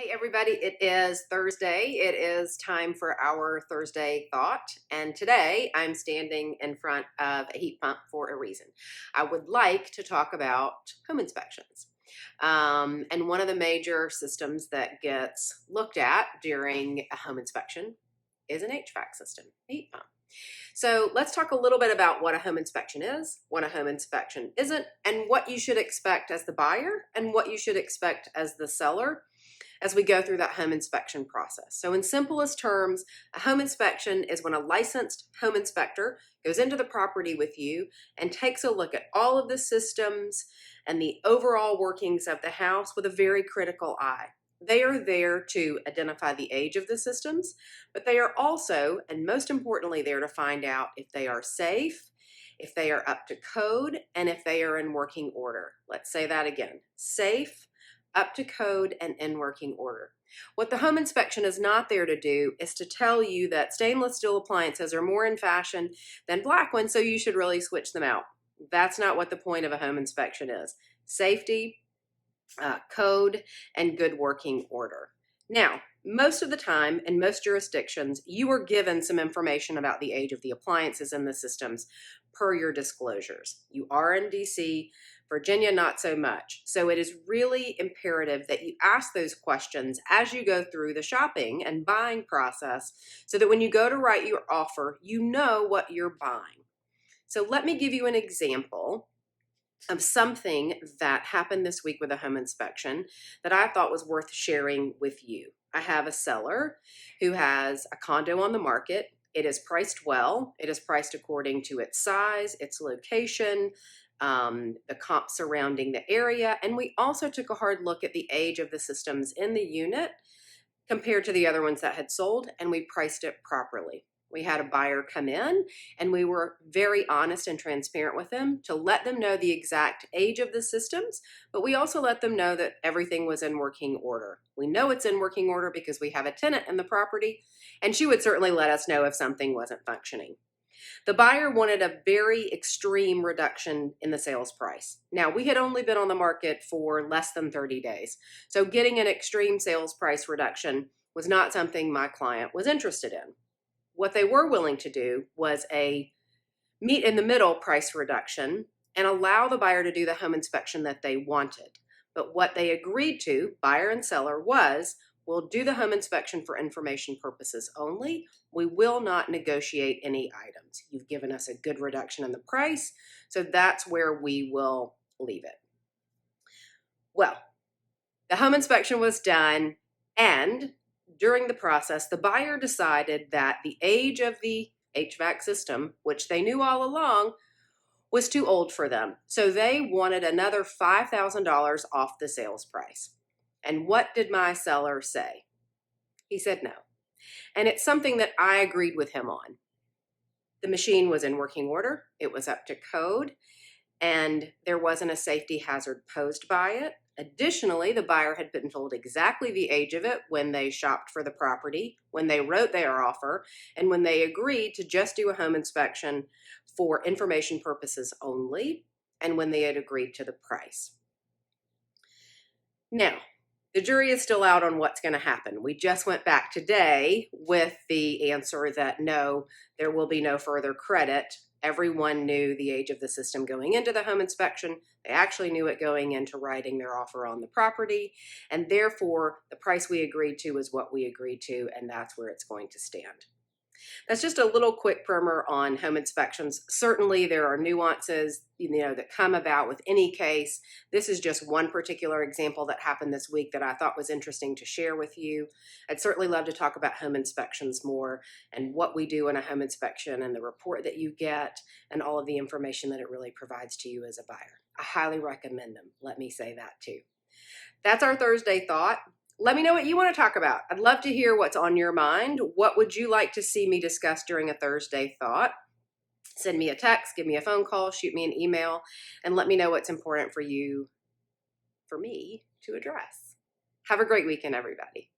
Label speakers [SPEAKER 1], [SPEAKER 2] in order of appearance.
[SPEAKER 1] Hey everybody, it is Thursday. It is time for our Thursday thought. And today I'm standing in front of a heat pump for a reason. I would like to talk about home inspections. And one of the major systems that gets looked at during a home inspection is an HVAC system, heat pump. So let's talk a little bit about what a home inspection is, what a home inspection isn't, and what you should expect as the buyer and what you should expect as the seller as we go through that home inspection process. So in simplest terms, a home inspection is when a licensed home inspector goes into the property with you and takes a look at all of the systems and the overall workings of the house with a very critical eye. They are there to identify the age of the systems, but they are also, and most importantly, there to find out if they are safe, if they are up to code, and if they are in working order. Let's say that again. Safe, up to code, and in working order. What the home inspection is not there to do is to tell you that stainless steel appliances are more in fashion than black ones, so you should really switch them out. That's not what the point of a home inspection is. Safety, code, and good working order. Now, most of the time in most jurisdictions, you are given some information about the age of the appliances in the systems per your disclosures. You are in DC, Virginia, not so much. So it is really imperative that you ask those questions as you go through the shopping and buying process so that when you go to write your offer, you know what you're buying. So let me give you an example of something that happened this week with a home inspection that I thought was worth sharing with you. I have a seller who has a condo on the market. It is priced well. It is priced according to its size, its location, the comp surrounding the area. And we also took a hard look at the age of the systems in the unit compared to the other ones that had sold, and we priced it properly. We had a buyer come in and we were very honest and transparent with them to let them know the exact age of the systems, but we also let them know that everything was in working order. We know it's in working order because we have a tenant in the property, and she would certainly let us know if something wasn't functioning. The buyer wanted a very extreme reduction in the sales price. Now, we had only been on the market for less than 30 days, so getting an extreme sales price reduction was not something my client was interested in. What they were willing to do was a meet in the middle price reduction and allow the buyer to do the home inspection that they wanted. But what they agreed to, buyer and seller, was we'll do the home inspection for information purposes only. We will not negotiate any items. You've given us a good reduction in the price, so that's where we will leave it. Well, the home inspection was done, and during the process, the buyer decided that the age of the HVAC system, which they knew all along, was too old for them. So they wanted another $5,000 off the sales price. And what did my seller say? He said no. And it's something that I agreed with him on. The machine was in working order. It was up to code, and there wasn't a safety hazard posed by it. Additionally, the buyer had been told exactly the age of it when they shopped for the property, when they wrote their offer, and when they agreed to just do a home inspection for information purposes only, and when they had agreed to the price. Now, the jury is still out on what's going to happen. We just went back today with the answer that no, there will be no further credit. Everyone knew the age of the system going into the home inspection. They actually knew it going into writing their offer on the property. And therefore, the price we agreed to is what we agreed to, and that's where it's going to stand. That's just a little quick primer on home inspections. Certainly there are nuances, that come about with any case. This is just one particular example that happened this week that I thought was interesting to share with you. I'd certainly love to talk about home inspections more and what we do in a home inspection and the report that you get and all of the information that it really provides to you as a buyer. I highly recommend them. Let me say that too. That's our Thursday thought. Let me know what you want to talk about. I'd love to hear what's on your mind. What would you like to see me discuss during a Thursday thought? Send me a text, give me a phone call, shoot me an email, and let me know what's important for you, for me to address. Have a great weekend, everybody.